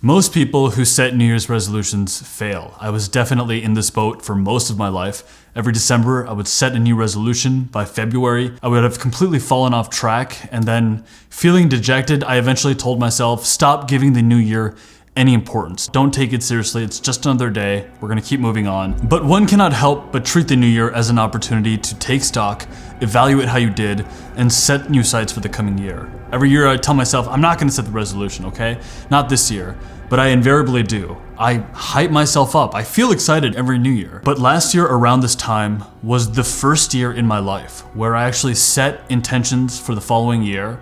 Most people who set New Year's resolutions fail. I was definitely in this boat for most of my life. Every December, I would set a new resolution. By February, I would have completely fallen off track, and then feeling dejected, I eventually told myself, stop giving the new year any importance. Don't take it seriously, it's just another day, we're gonna keep moving on. But one cannot help but treat the new year as an opportunity to take stock, evaluate how you did, and set new sights for the coming year. Every year I tell myself, I'm not gonna set the resolution, okay? Not this year, but I invariably do. I hype myself up, I feel excited every new year. But last year around this time was the first year in my life where I actually set intentions for the following year,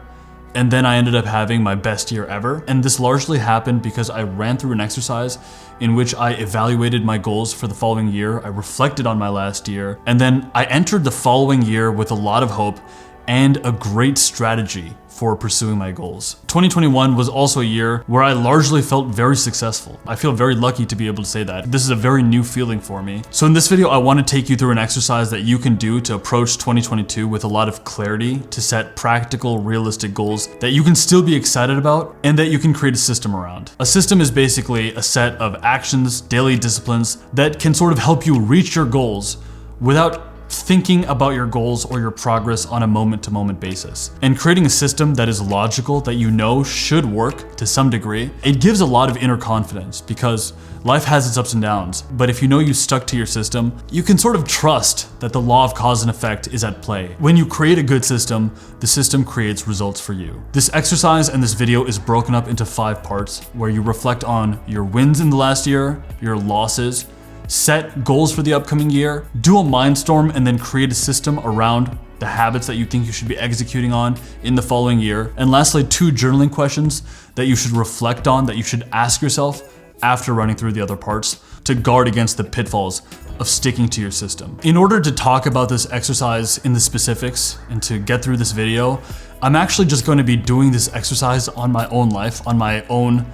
and then I ended up having my best year ever. And this largely happened because I ran through an exercise in which I evaluated my goals for the following year, I reflected on my last year, and then I entered the following year with a lot of hope and a great strategy for pursuing my goals. 2021 was also a year where I largely felt very successful. I feel very lucky to be able to say that. This is a very new feeling for me. So in this video, I want to take you through an exercise that you can do to approach 2022 with a lot of clarity, to set practical, realistic goals that you can still be excited about and that you can create a system around. A system is basically a set of actions, daily disciplines that can sort of help you reach your goals without thinking about your goals or your progress on a moment-to-moment basis. And creating a system that is logical, that you know should work to some degree, it gives a lot of inner confidence because life has its ups and downs. But if you know you stuck to your system, you can sort of trust that the law of cause and effect is at play. When you create a good system, the system creates results for you. This exercise and this video is broken up into 5 parts where you reflect on your wins in the last year, your losses, set goals for the upcoming year, do a mindstorm, and then create a system around the habits that you think you should be executing on in the following year. And lastly, 2 journaling questions that you should reflect on, that you should ask yourself after running through the other parts to guard against the pitfalls of sticking to your system. In order to talk about this exercise in the specifics and to get through this video, I'm actually just going to be doing this exercise on my own life, on my own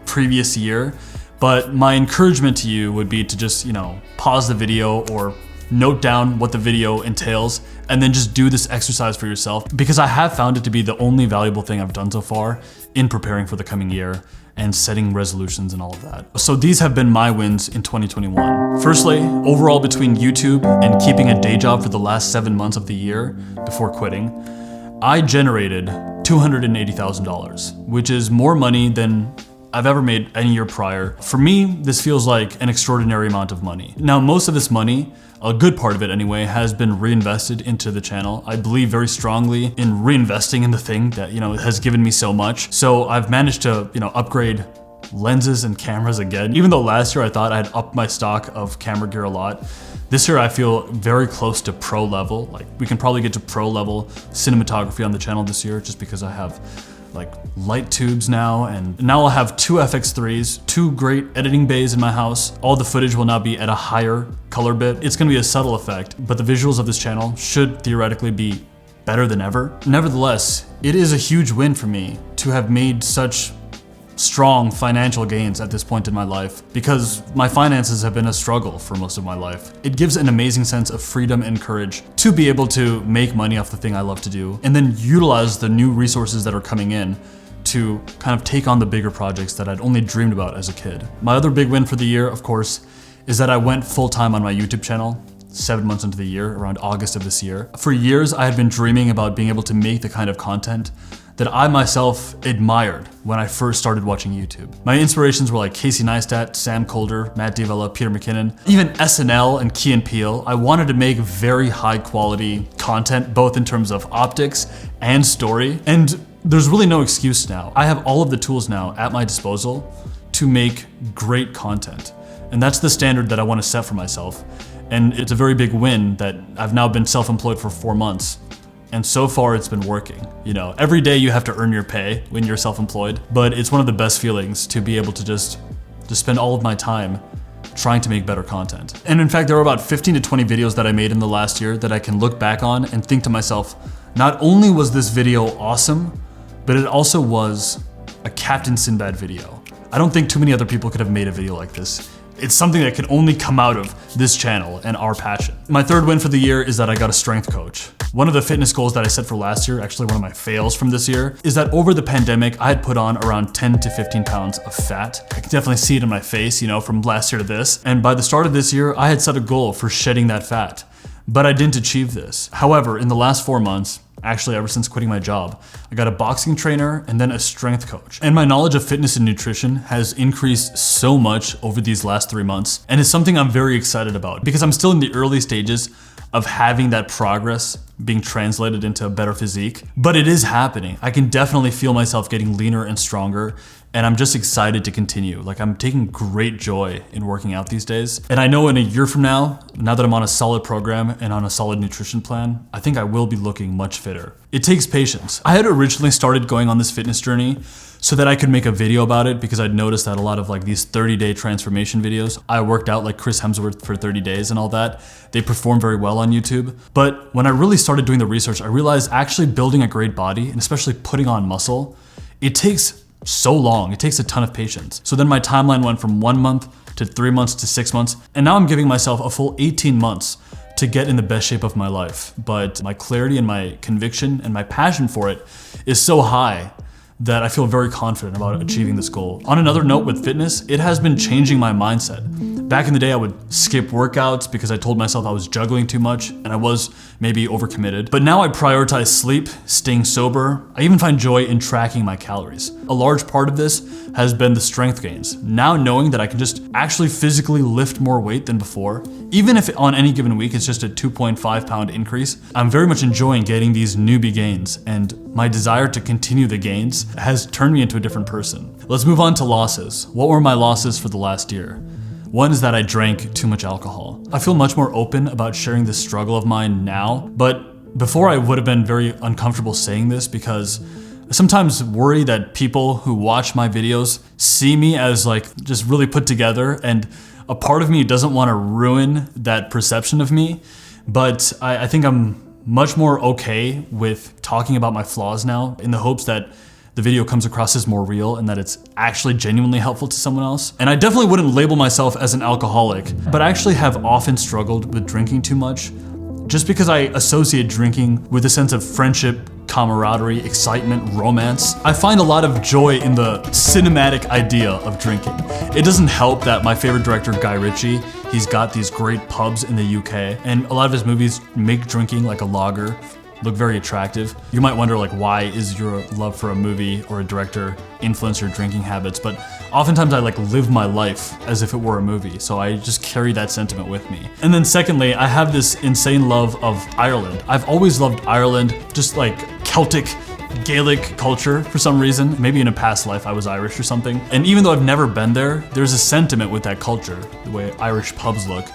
previous year. But my encouragement to you would be to just, pause the video or note down what the video entails and then just do this exercise for yourself, because I have found it to be the only valuable thing I've done so far in preparing for the coming year and setting resolutions and all of that. So these have been my wins in 2021. Firstly, overall between YouTube and keeping a day job for the last 7 months of the year before quitting, I generated $280,000, which is more money than I've ever made any year prior. For me, this feels like an extraordinary amount of money. Now, most of this money, a good part of it anyway, has been reinvested into the channel. I believe very strongly in reinvesting in the thing that, has given me so much. So I've managed to, upgrade lenses and cameras again. Even though last year I thought I'd upped my stock of camera gear a lot, this year I feel very close to pro level. Like, we can probably get to pro level cinematography on the channel this year just because I have light tubes now, and now I'll have 2 FX3s, 2 great editing bays in my house. All the footage will now be at a higher color bit. It's gonna be a subtle effect, but the visuals of this channel should theoretically be better than ever. Nevertheless, it is a huge win for me to have made such strong financial gains at this point in my life, because my finances have been a struggle for most of my life. It gives an amazing sense of freedom and courage to be able to make money off the thing I love to do, and then utilize the new resources that are coming in to kind of take on the bigger projects that I'd only dreamed about as a kid. My other big win for the year, of course, is that I went full-time on my YouTube channel 7 months into the year, around August of this year. For years, I had been dreaming about being able to make the kind of content that I myself admired when I first started watching YouTube. My inspirations were like Casey Neistat, Sam Colder, Matt D'Avella, Peter McKinnon, even SNL and Key and Peele. I wanted to make very high quality content, both in terms of optics and story. And there's really no excuse now. I have all of the tools now at my disposal to make great content. And that's the standard that I want to set for myself. And it's a very big win that I've now been self-employed for 4 months. And so far it's been working. Every day you have to earn your pay when you're self-employed, but it's one of the best feelings to be able to just spend all of my time trying to make better content. And in fact, there were about 15 to 20 videos that I made in the last year that I can look back on and think to myself, not only was this video awesome, but it also was a Captain Sinbad video. I don't think too many other people could have made a video like this. It's something that can only come out of this channel and our passion. My third win for the year is that I got a strength coach. One of the fitness goals that I set for last year, actually one of my fails from this year, is that over the pandemic, I had put on around 10 to 15 pounds of fat. I can definitely see it in my face, from last year to this. And by the start of this year, I had set a goal for shedding that fat, but I didn't achieve this. However, in the last 4 months, actually ever since quitting my job, I got a boxing trainer and then a strength coach. And my knowledge of fitness and nutrition has increased so much over these last 3 months. And it's something I'm very excited about because I'm still in the early stages of having that progress being translated into a better physique, but it is happening. I can definitely feel myself getting leaner and stronger, and I'm just excited to continue. Like, I'm taking great joy in working out these days. And I know in a year from now that I'm on a solid program and on a solid nutrition plan, I think I will be looking much fitter. It takes patience. I had originally started going on this fitness journey so that I could make a video about it because I'd noticed that a lot of these 30-day transformation videos, I worked out like Chris Hemsworth for 30 days and all that. They perform very well on YouTube. But when I really started doing the research, I realized actually building a great body and especially putting on muscle, it takes so long. It takes a ton of patience. So then my timeline went from 1 month to 3 months to 6 months. And now I'm giving myself a full 18 months to get in the best shape of my life. But my clarity and my conviction and my passion for it is so high that I feel very confident about achieving this goal. On another note with fitness, it has been changing my mindset. Back in the day, I would skip workouts because I told myself I was juggling too much and I was maybe overcommitted. But now I prioritize sleep, staying sober. I even find joy in tracking my calories. A large part of this has been the strength gains. Now knowing that I can just actually physically lift more weight than before, even if on any given week it's just a 2.5 pound increase, I'm very much enjoying getting these newbie gains, and my desire to continue the gains has turned me into a different person. Let's move on to losses. What were my losses for the last year? One is that I drank too much alcohol. I feel much more open about sharing this struggle of mine now, but before I would have been very uncomfortable saying this because I sometimes worry that people who watch my videos see me as just really put together, and a part of me doesn't want to ruin that perception of me, but I think I'm much more okay with talking about my flaws now in the hopes that the video comes across as more real and that it's actually genuinely helpful to someone else. And I definitely wouldn't label myself as an alcoholic, but I actually have often struggled with drinking too much just because I associate drinking with a sense of friendship, camaraderie, excitement, romance. I find a lot of joy in the cinematic idea of drinking. It doesn't help that my favorite director, Guy Ritchie, he's got these great pubs in the UK, and a lot of his movies make drinking like a lager look very attractive. You might wonder why is your love for a movie or a director influence your drinking habits, but oftentimes I live my life as if it were a movie, so I just carry that sentiment with me. And then secondly, I have this insane love of Ireland. I've always loved Ireland, just Celtic, Gaelic culture for some reason. Maybe in a past life I was Irish or something. And even though I've never been there, there's a sentiment with that culture, the way Irish pubs look,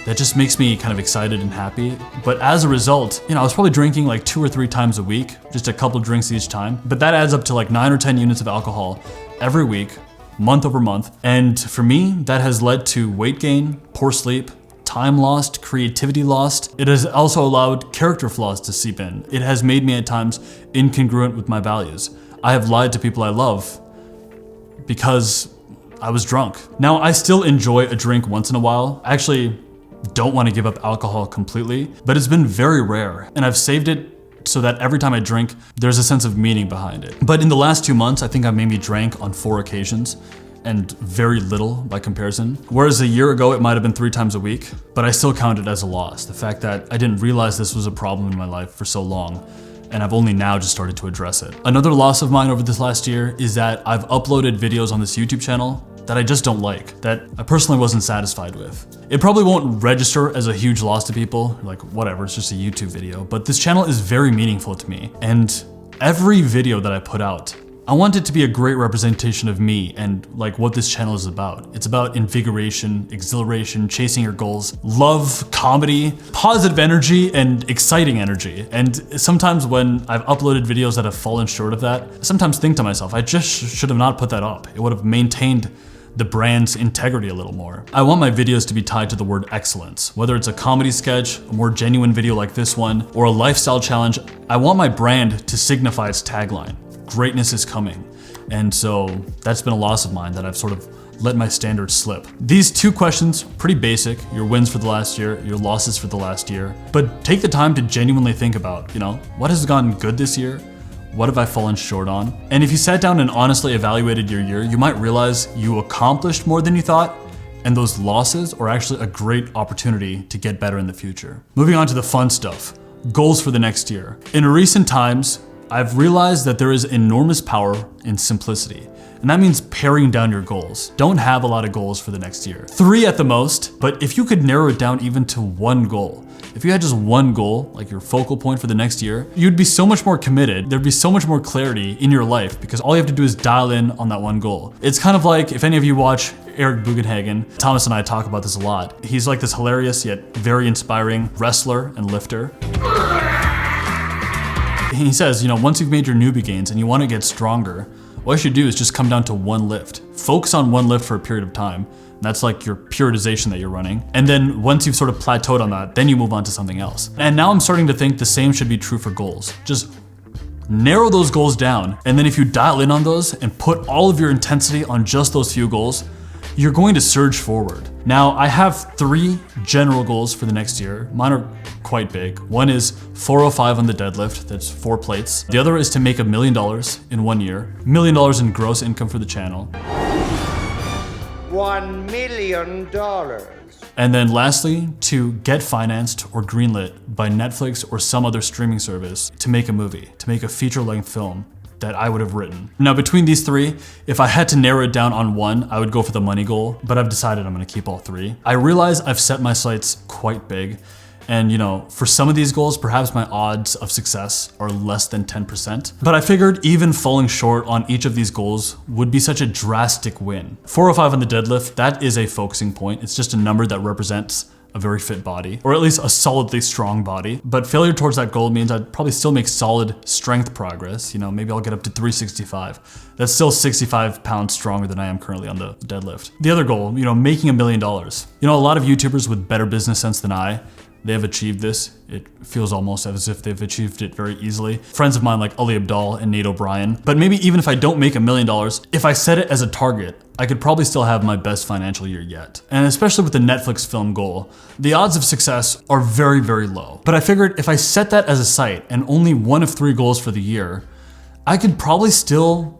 that just makes me kind of excited and happy. But as a result, I was probably drinking 2 or 3 times a week, just a couple drinks each time. But that adds up to 9 or 10 units of alcohol every week, month over month. And for me, that has led to weight gain, poor sleep, time lost, creativity lost. It has also allowed character flaws to seep in. It has made me at times incongruent with my values. I have lied to people I love because I was drunk. Now, I still enjoy a drink once in a while. I actually don't want to give up alcohol completely, but it's been very rare, and I've saved it so that every time I drink, there's a sense of meaning behind it. But in the last 2 months, I think I maybe drank on 4 occasions, and very little by comparison. Whereas a year ago, it might have been 3 times a week, but I still count it as a loss. The fact that I didn't realize this was a problem in my life for so long, and I've only now just started to address it. Another loss of mine over this last year is that I've uploaded videos on this YouTube channel that I just don't like, that I personally wasn't satisfied with. It probably won't register as a huge loss to people, whatever, it's just a YouTube video, but this channel is very meaningful to me. And every video that I put out, I want it to be a great representation of me and what this channel is about. It's about invigoration, exhilaration, chasing your goals, love, comedy, positive energy, and exciting energy. And sometimes when I've uploaded videos that have fallen short of that, I sometimes think to myself, I just should have not put that up. It would have maintained the brand's integrity a little more. I want my videos to be tied to the word excellence. Whether it's a comedy sketch, a more genuine video like this one, or a lifestyle challenge, I want my brand to signify its tagline. Greatness is coming. And so that's been a loss of mine that I've sort of let my standards slip. These 2 questions, pretty basic, your wins for the last year, your losses for the last year, but take the time to genuinely think about, what has gone good this year? What have I fallen short on? And if you sat down and honestly evaluated your year, you might realize you accomplished more than you thought, and those losses are actually a great opportunity to get better in the future. Moving on to the fun stuff, goals for the next year. In recent times, I've realized that there is enormous power in simplicity. And that means paring down your goals. Don't have a lot of goals for the next year. 3 at the most, but if you could narrow it down even to 1 goal, if you had just 1 goal, like your focal point for the next year, you'd be so much more committed. There'd be so much more clarity in your life because all you have to do is dial in on that 1 goal. It's kind of like if any of you watch Eric Bugenhagen, Thomas and I talk about this a lot. He's like this hilarious yet very inspiring wrestler and lifter. He says, once you've made your newbie gains and you want to get stronger, what you should do is just come down to 1 lift. Focus on 1 lift for a period of time. That's like your periodization that you're running. And then once you've sort of plateaued on that, then you move on to something else. And now I'm starting to think the same should be true for goals. Just narrow those goals down. And then if you dial in on those and put all of your intensity on just those few goals, you're going to surge forward. Now, I have 3 general goals for the next year. Mine are quite big. One is 405 on the deadlift, that's 4 plates. The other is to make $1 million in 1 year, $1 million in gross income for the channel. $1 million. And then lastly, to get financed or greenlit by Netflix or some other streaming service to make a movie, to make a feature-length film that I would have written. Now between these 3, if I had to narrow it down on 1, I would go for the money goal, but I've decided I'm gonna keep all 3. I realize I've set my sights quite big, and for some of these goals, perhaps my odds of success are less than 10%. But I figured even falling short on each of these goals would be such a drastic win. 405 on the deadlift, that is a focusing point. It's just a number that represents a very fit body, or at least a solidly strong body. But failure towards that goal means I'd probably still make solid strength progress. Maybe I'll get up to 365. That's still 65 pounds stronger than I am currently on the deadlift. The other goal, making $1 million. A lot of YouTubers with better business sense than I, they have achieved this. It feels almost as if they've achieved it very easily. Friends of mine like Ali Abdaal and Nate O'Brien. But maybe even if I don't make $1 million, if I set it as a target, I could probably still have my best financial year yet. And especially with the Netflix film goal, the odds of success are very, very low. But I figured if I set that as a sight and only 1 of 3 goals for the year, I could probably still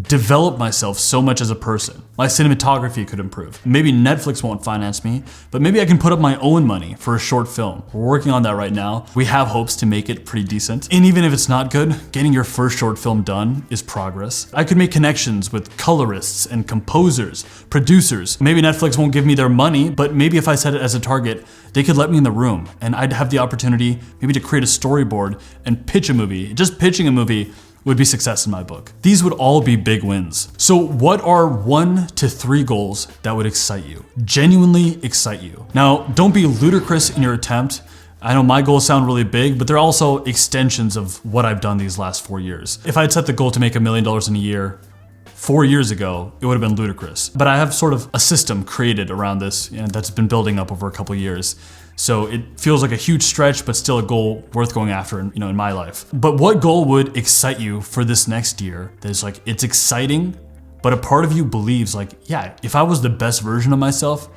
develop myself so much as a person. My cinematography could improve. Maybe Netflix won't finance me, but maybe I can put up my own money for a short film. We're working on that right now. We have hopes to make it pretty decent. And even if it's not good, getting your first short film done is progress. I could make connections with colorists and composers, producers. Maybe Netflix won't give me their money, but maybe if I set it as a target, they could let me in the room and I'd have the opportunity maybe to create a storyboard and pitch a movie. Just pitching a movie would be success in my book. These would all be big wins. So what are 1 to 3 goals that would excite you? Genuinely excite you. Now, don't be ludicrous in your attempt. I know my goals sound really big, but they're also extensions of what I've done these last 4 years. If I had set the goal to make $1 million in a year 4 years ago, it would have been ludicrous. But I have sort of a system created around this that's been building up over a couple years. So it feels like a huge stretch, but still a goal worth going after in my life. But what goal would excite you for this next year that is like, it's exciting, but a part of you believes like, yeah, if I was the best version of myself,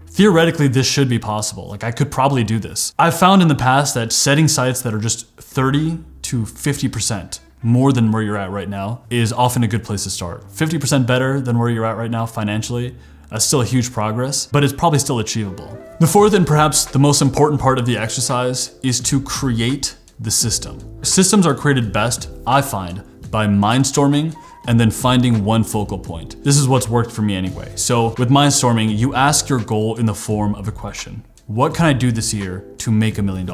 theoretically this should be possible. Like I could probably do this. I've found in the past that setting sights that are just 30 to 50% more than where you're at right now is often a good place to start. 50% better than where you're at right now financially. That's still a huge progress, but it's probably still achievable. The 4th and perhaps the most important part of the exercise is to create the system. Systems are created best, I find, by mindstorming and then finding 1 focal point. This is what's worked for me anyway. So with mindstorming, you ask your goal in the form of a question. What can I do this year to make $1 million?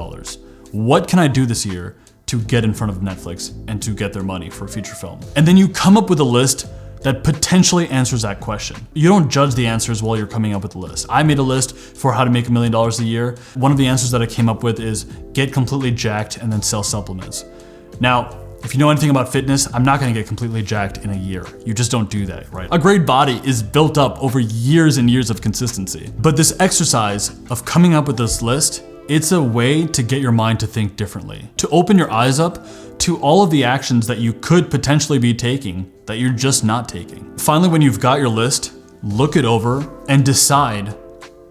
What can I do this year to get in front of Netflix and to get their money for a feature film? And then you come up with a list that potentially answers that question. You don't judge the answers while you're coming up with the list. I made a list for how to make $1 million a year. One of the answers that I came up with is get completely jacked and then sell supplements. Now, if you know anything about fitness, I'm not gonna get completely jacked in a year. You just don't do that, right? A great body is built up over years and years of consistency. But this exercise of coming up with this list, it's a way to get your mind to think differently, to open your eyes up to all of the actions that you could potentially be taking that you're just not taking. Finally, when you've got your list, look it over and decide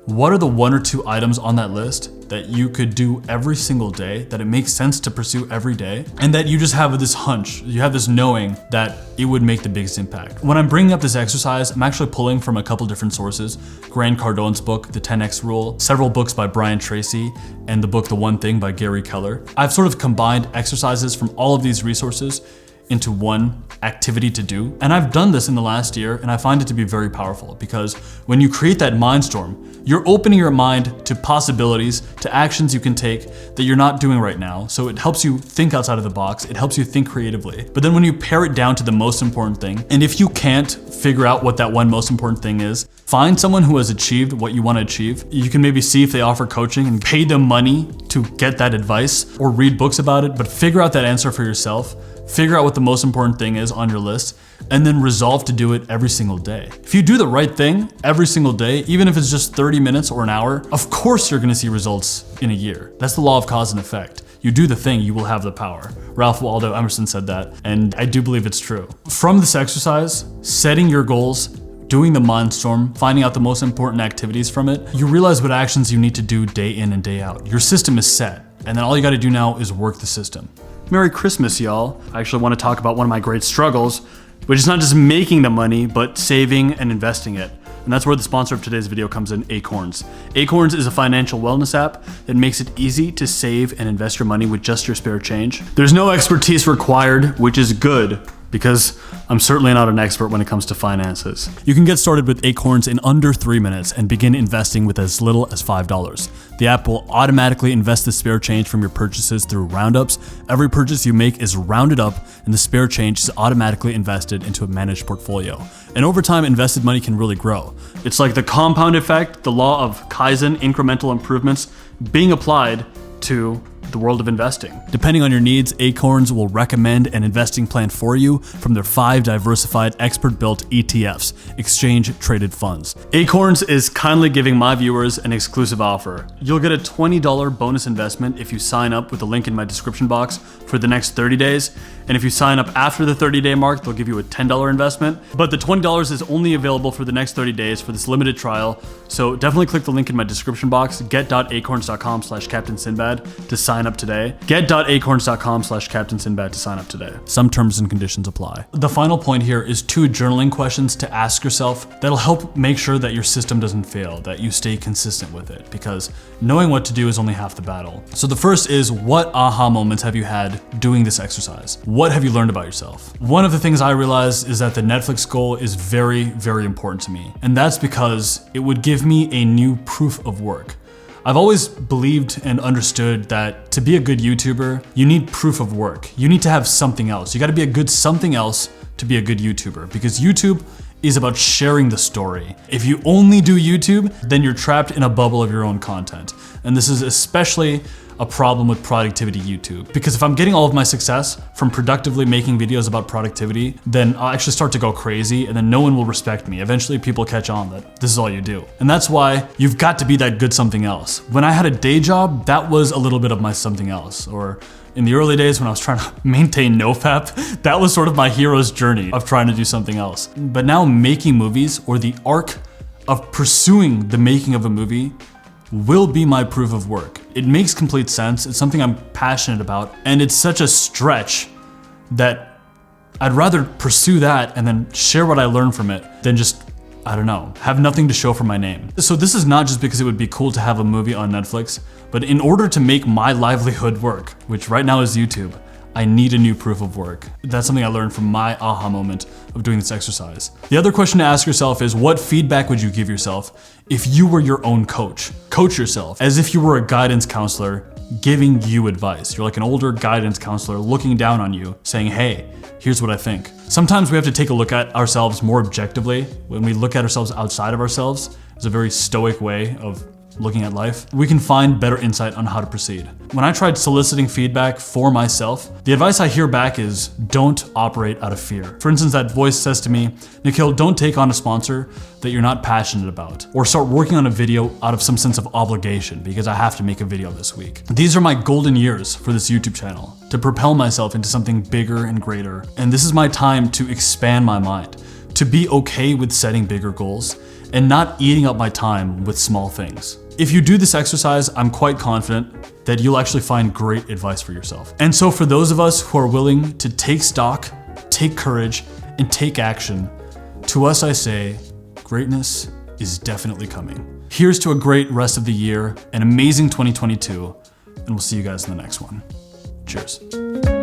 what are the 1 or 2 items on that list that you could do every single day, that it makes sense to pursue every day, and that you just have this hunch, you have this knowing that it would make the biggest impact. When I'm bringing up this exercise, I'm actually pulling from a couple different sources. Grant Cardone's book, The 10X Rule, several books by Brian Tracy, and the book The One Thing by Gary Keller. I've sort of combined exercises from all of these resources into one activity to do. And I've done this in the last year, and I find it to be very powerful because when you create that mindstorm, you're opening your mind to possibilities, to actions you can take that you're not doing right now. So it helps you think outside of the box, it helps you think creatively. But then when you pare it down to the most important thing, and if you can't figure out what that one most important thing is, find someone who has achieved what you want to achieve. You can maybe see if they offer coaching and pay them money to get that advice or read books about it, but figure out that answer for yourself. Figure out what the most important thing is on your list, and then resolve to do it every single day. If you do the right thing every single day, even if it's just 30 minutes or an hour, of course you're gonna see results in a year. That's the law of cause and effect. You do the thing, you will have the power. Ralph Waldo Emerson said that, and I do believe it's true. From this exercise, setting your goals, doing the mindstorm, finding out the most important activities from it, you realize what actions you need to do day in and day out. Your system is set, and then all you gotta do now is work the system. Merry Christmas, y'all. I actually want to talk about one of my great struggles, which is not just making the money, but saving and investing it. And that's where the sponsor of today's video comes in, Acorns. Acorns is a financial wellness app that makes it easy to save and invest your money with just your spare change. There's no expertise required, which is good, because I'm certainly not an expert when it comes to finances. You can get started with Acorns in under 3 minutes and begin investing with as little as $5. The app will automatically invest the spare change from your purchases through roundups. Every purchase you make is rounded up, and the spare change is automatically invested into a managed portfolio. And over time, invested money can really grow. It's like the compound effect, the law of Kaizen, incremental improvements, being applied to the world of investing. Depending on your needs, Acorns will recommend an investing plan for you from their 5 diversified expert-built ETFs, exchange-traded funds. Acorns is kindly giving my viewers an exclusive offer. You'll get a $20 bonus investment if you sign up with the link in my description box for the next 30 days. And if you sign up after the 30-day mark, they'll give you a $10 investment. But the $20 is only available for the next 30 days for this limited trial. So definitely click the link in my description box, get.acorns.com/Captain Sinbad to sign up today. Get.acorns.com/Captain Sinbad to sign up today. Some terms and conditions apply. The final point here is 2 journaling questions to ask yourself that'll help make sure that your system doesn't fail, that you stay consistent with it, because knowing what to do is only half the battle. So the first is, what aha moments have you had doing this exercise? What have you learned about yourself? One of the things I realized is that the Netflix goal is very, very important to me. And that's because it would give me a new proof of work. I've always believed and understood that to be a good YouTuber, you need proof of work. You need to have something else. You gotta be a good something else to be a good YouTuber, because YouTube is about sharing the story. If you only do YouTube, then you're trapped in a bubble of your own content. And this is especially a problem with productivity YouTube. Because if I'm getting all of my success from productively making videos about productivity, then I'll actually start to go crazy, and then no one will respect me. Eventually people catch on that this is all you do. And that's why you've got to be that good something else. When I had a day job, that was a little bit of my something else. Or in the early days when I was trying to maintain NoFap, that was sort of my hero's journey of trying to do something else. But now making movies, or the arc of pursuing the making of a movie, will be my proof of work. It makes complete sense. It's something I'm passionate about, and it's such a stretch that I'd rather pursue that and then share what I learned from it than just, I don't know, have nothing to show for my name. So this is not just because it would be cool to have a movie on Netflix, but in order to make my livelihood work, which right now is YouTube, I need a new proof of work. That's something I learned from my aha moment of doing this exercise. The other question to ask yourself is, what feedback would you give yourself if you were your own coach? Coach yourself as if you were a guidance counselor giving you advice. You're like an older guidance counselor looking down on you saying, hey, here's what I think. Sometimes we have to take a look at ourselves more objectively. When we look at ourselves outside of ourselves, it's a very stoic way of looking at life, we can find better insight on how to proceed. When I tried soliciting feedback for myself, the advice I hear back is don't operate out of fear. For instance, that voice says to me, Nikhil, don't take on a sponsor that you're not passionate about, or start working on a video out of some sense of obligation because I have to make a video this week. These are my golden years for this YouTube channel, to propel myself into something bigger and greater. And this is my time to expand my mind, to be okay with setting bigger goals and not eating up my time with small things. If you do this exercise, I'm quite confident that you'll actually find great advice for yourself. And so for those of us who are willing to take stock, take courage, and take action, to us I say, greatness is definitely coming. Here's to a great rest of the year, an amazing 2022, and we'll see you guys in the next one. Cheers.